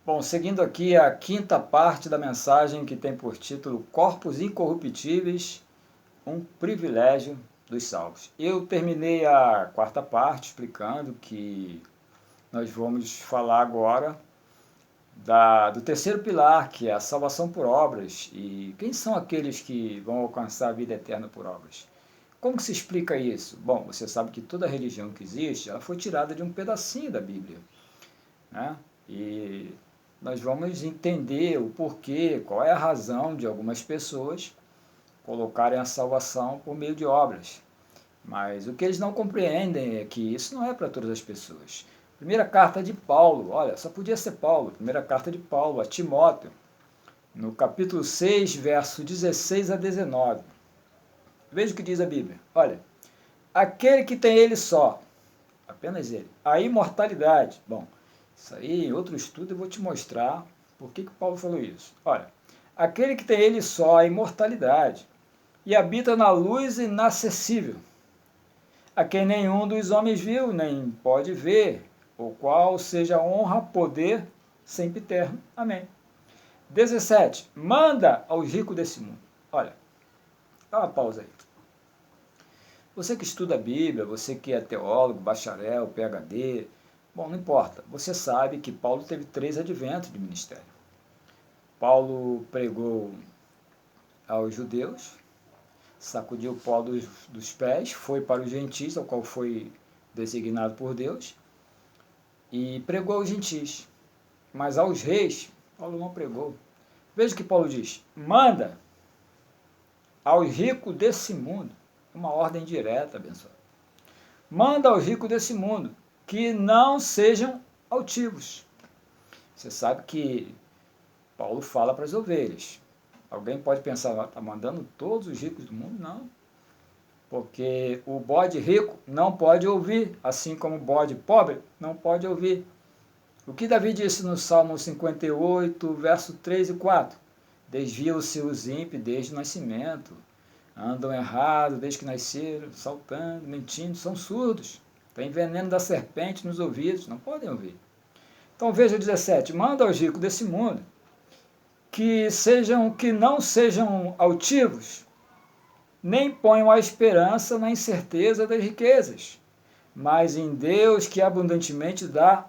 Bom, seguindo aqui a quinta parte da mensagem que tem por título Corpos Incorruptíveis, um privilégio dos salvos. Eu terminei a quarta parte explicando que nós vamos falar agora do terceiro pilar, que é a salvação por obras. E quem são aqueles que vão alcançar a vida eterna por obras? Como que se explica isso? Bom, você sabe que toda religião que existe, ela foi tirada de um pedacinho da Bíblia, né? E nós vamos entender o porquê, qual é a razão de algumas pessoas colocarem a salvação por meio de obras. Mas o que eles não compreendem é que isso não é para todas as pessoas. Primeira carta de Paulo, olha, só podia ser Paulo. Primeira carta de Paulo a Timóteo, no capítulo 6, verso 16 a 19. Veja o que diz a Bíblia. Olha, aquele que tem ele só, apenas ele, a imortalidade. Bom, isso aí em outro estudo eu vou te mostrar por que Paulo falou isso. Olha, aquele que tem ele só a imortalidade e habita na luz inacessível, a quem nenhum dos homens viu, nem pode ver, o qual seja honra, poder, sempre eterno. Amém. 17. Manda aos ricos desse mundo. Olha, dá uma pausa aí. Você que estuda a Bíblia, você que é teólogo, bacharel, PhD, bom, não importa. Você sabe que Paulo teve 3 adventos de ministério. Paulo pregou aos judeus, sacudiu o pó dos pés, foi para os gentis, ao qual foi designado por Deus, e pregou aos gentis. Mas aos reis, Paulo não pregou. Veja o que Paulo diz: manda aos ricos desse mundo. Uma ordem direta, abençoado. Manda aos ricos desse mundo que não sejam altivos. Você sabe que Paulo fala para as ovelhas. Alguém pode pensar, está mandando todos os ricos do mundo? Não. Porque o bode rico não pode ouvir, assim como o bode pobre não pode ouvir. O que Davi disse no Salmo 58, verso 3 e 4? Desviam-se os ímpios desde o nascimento, andam errado desde que nasceram, saltando, mentindo, são surdos, tem veneno da serpente nos ouvidos, não podem ouvir. Então veja 17, manda aos ricos desse mundo que não sejam altivos, nem ponham a esperança na incerteza das riquezas, mas em Deus que abundantemente dá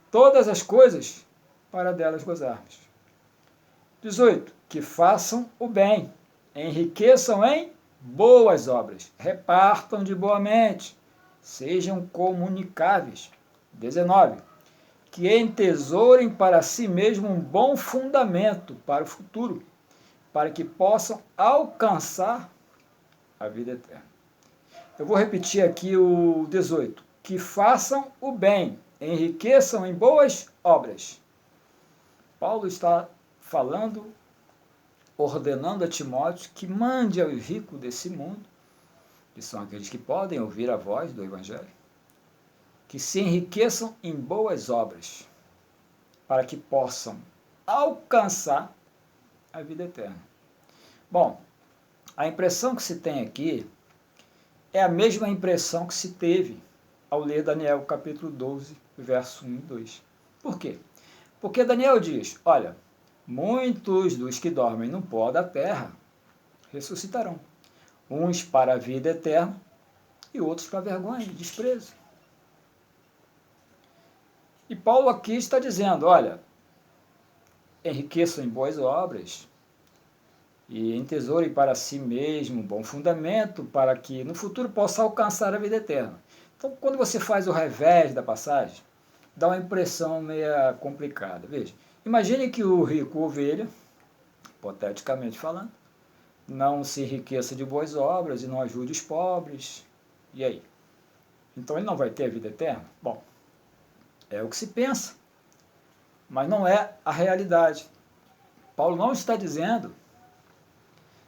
todas as coisas para delas gozarmos. 18. Que façam o bem, enriqueçam em boas obras, repartam de boa mente, sejam comunicáveis. 19. Que entesourem para si mesmo um bom fundamento para o futuro, para que possam alcançar a vida eterna. Eu vou repetir aqui o 18. Que façam o bem, enriqueçam em boas obras. Paulo está falando, ordenando a Timóteo que mande aos ricos desse mundo, que são aqueles que podem ouvir a voz do Evangelho, que se enriqueçam em boas obras, para que possam alcançar a vida eterna. Bom, a impressão que se tem aqui é a mesma impressão que se teve ao ler Daniel capítulo 12, verso 1 e 2. Por quê? Porque Daniel diz, olha, muitos dos que dormem no pó da terra ressuscitarão, uns para a vida eterna e outros para a vergonha e desprezo. E Paulo aqui está dizendo, olha, enriqueçam em boas obras e entesourem para si mesmo um bom fundamento para que no futuro possa alcançar a vida eterna. Então, quando você faz o revés da passagem, dá uma impressão meio complicada. Veja, imagine que o rico ovelha, hipoteticamente falando, não se enriqueça de boas obras e não ajude os pobres. E aí? Então ele não vai ter a vida eterna? Bom, é o que se pensa, mas não é a realidade. Paulo não está dizendo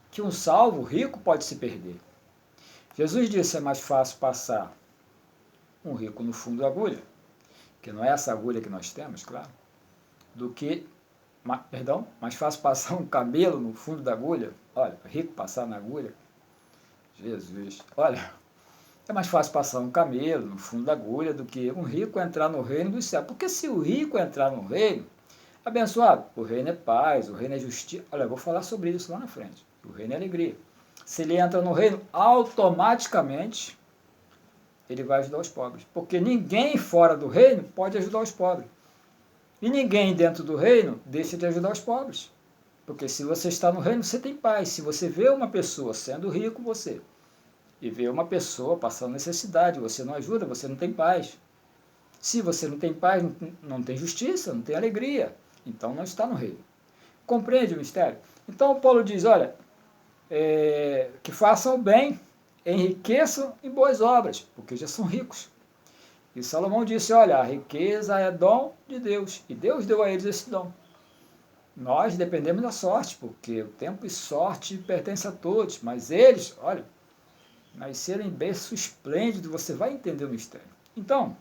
que um salvo rico pode se perder. Jesus disse, é mais fácil passar um rico no fundo da agulha, que não é essa agulha que nós temos, claro, do que, mais fácil passar um camelo no fundo da agulha. Olha, rico passar na agulha, Jesus, olha, é mais fácil passar um camelo no fundo da agulha do que um rico entrar no reino dos céus. Porque se o rico entrar no reino, Abençoado, o reino é paz, o reino é justiça. Olha, eu vou falar sobre isso lá na frente. O reino é alegria. Se ele entra no reino, automaticamente ele vai ajudar os pobres. Porque ninguém fora do reino pode ajudar os pobres. E ninguém dentro do reino deixa de ajudar os pobres. Porque se você está no reino, você tem paz. Se você vê uma pessoa sendo rico, e vê uma pessoa passando necessidade, você não ajuda, você não tem paz. Se você não tem paz, não tem justiça, não tem alegria. Então não está no reino. Compreende o mistério? Então Paulo diz, olha, que façam o bem, enriqueçam em boas obras, porque já são ricos. E Salomão disse, olha, a riqueza é dom de Deus, e Deus deu a eles esse dom. Nós dependemos da sorte, porque o tempo e sorte pertence a todos, mas eles, olha, nasceram em berço esplêndido, você vai entender o mistério. Então,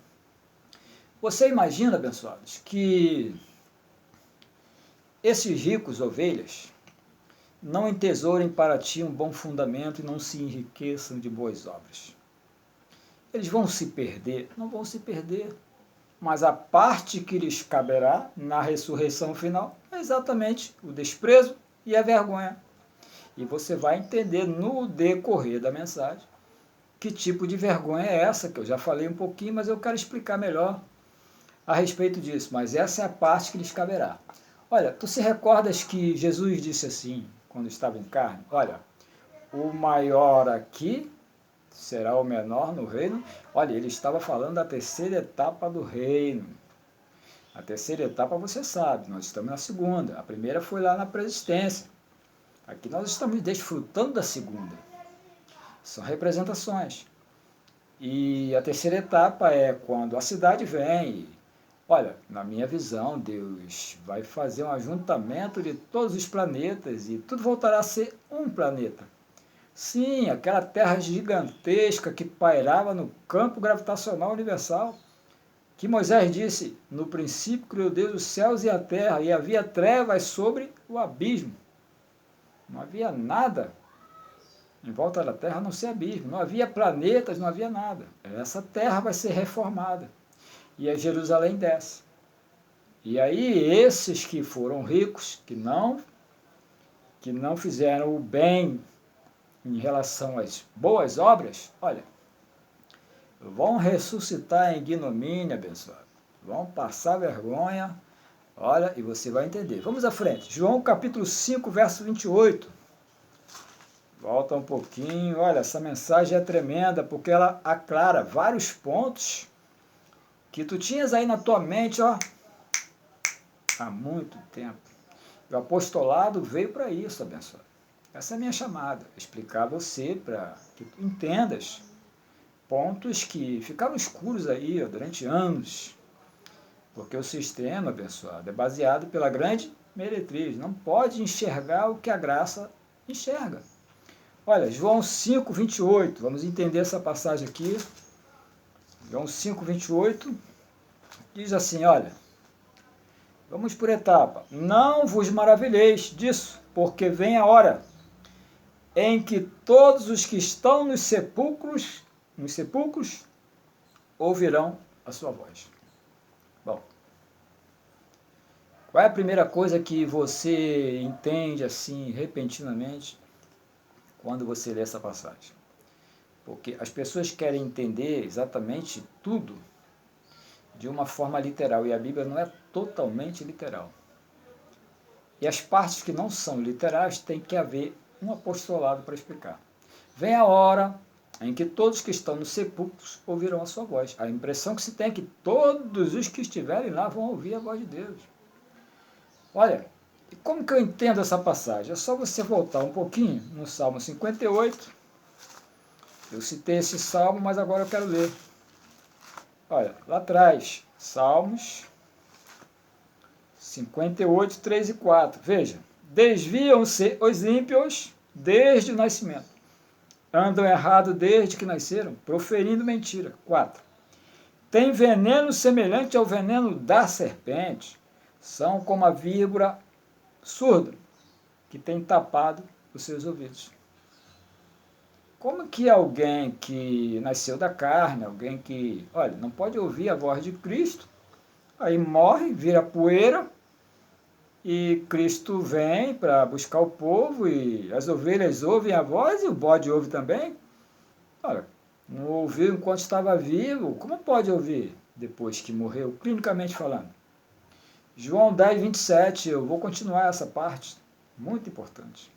você imagina, abençoados, que esses ricos ovelhas não entesourem para ti um bom fundamento e não se enriqueçam de boas obras. Eles vão se perder? Não vão se perder. Mas a parte que lhes caberá na ressurreição final é exatamente o desprezo e a vergonha. E você vai entender no decorrer da mensagem que tipo de vergonha é essa, que eu já falei um pouquinho, mas eu quero explicar melhor a respeito disso. Mas essa é a parte que lhes caberá. Olha, tu se recordas que Jesus disse assim, quando estava em carne? Olha, o maior aqui será o menor no reino. Olha, ele estava falando da terceira etapa do reino. A terceira etapa você sabe, nós estamos na segunda. A primeira foi lá na preexistência. Aqui nós estamos desfrutando da segunda. São representações. E a terceira etapa é quando a cidade vem. E, olha, na minha visão, Deus vai fazer um ajuntamento de todos os planetas e tudo voltará a ser um planeta. Sim, aquela terra gigantesca que pairava no campo gravitacional universal, que Moisés disse, no princípio criou Deus os céus e a terra, e havia trevas sobre o abismo. Não havia nada em volta da terra, a não ser abismo. Não havia planetas, não havia nada. Essa terra vai ser reformada. E a Jerusalém desce. E aí esses que foram ricos, que não fizeram o bem em relação às boas obras, olha, vão ressuscitar em ignomínia, abençoado. Vão passar vergonha, olha, e você vai entender. Vamos à frente. João capítulo 5, verso 28. Volta um pouquinho. Olha, essa mensagem é tremenda, porque ela aclara vários pontos que tu tinhas aí na tua mente, ó, há muito tempo. O apostolado veio para isso, abençoado. Essa é a minha chamada, explicar a você para que tu entendas pontos que ficaram escuros aí ó, durante anos, porque o sistema, abençoado, é baseado pela grande meretriz, não pode enxergar o que a graça enxerga. Olha, João 5, 28, vamos entender essa passagem aqui. João 5, 28, diz assim, olha, vamos por etapa. Não vos maravilheis disso, porque vem a hora em que todos os que estão nos sepulcros ouvirão a sua voz. Bom, qual é a primeira coisa que você entende assim repentinamente quando você lê essa passagem? Porque as pessoas querem entender exatamente tudo de uma forma literal, e a Bíblia não é totalmente literal. E as partes que não são literais tem que haver um apostolado para explicar. Vem a hora em que todos que estão nos sepulcros ouvirão a sua voz. A impressão que se tem é que todos os que estiverem lá vão ouvir a voz de Deus. Olha, e como que eu entendo essa passagem? É só você voltar um pouquinho no Salmo 58. Eu citei esse salmo, mas agora eu quero ler. Olha, lá atrás, Salmos 58, 3 e 4. Veja, desviam-se os ímpios desde o nascimento. Andam errado desde que nasceram, proferindo mentira. 4. Tem veneno semelhante ao veneno da serpente. São como a víbora surda, que tem tapado os seus ouvidos. Como que alguém que nasceu da carne, alguém que, olha, não pode ouvir a voz de Cristo, aí morre, vira poeira, E Cristo vem para buscar o povo, e as ovelhas ouvem a voz e o bode ouve também. Ora, não ouviu enquanto estava vivo, como pode ouvir depois que morreu, clinicamente falando? João 10, 27, eu vou continuar essa parte, muito importante.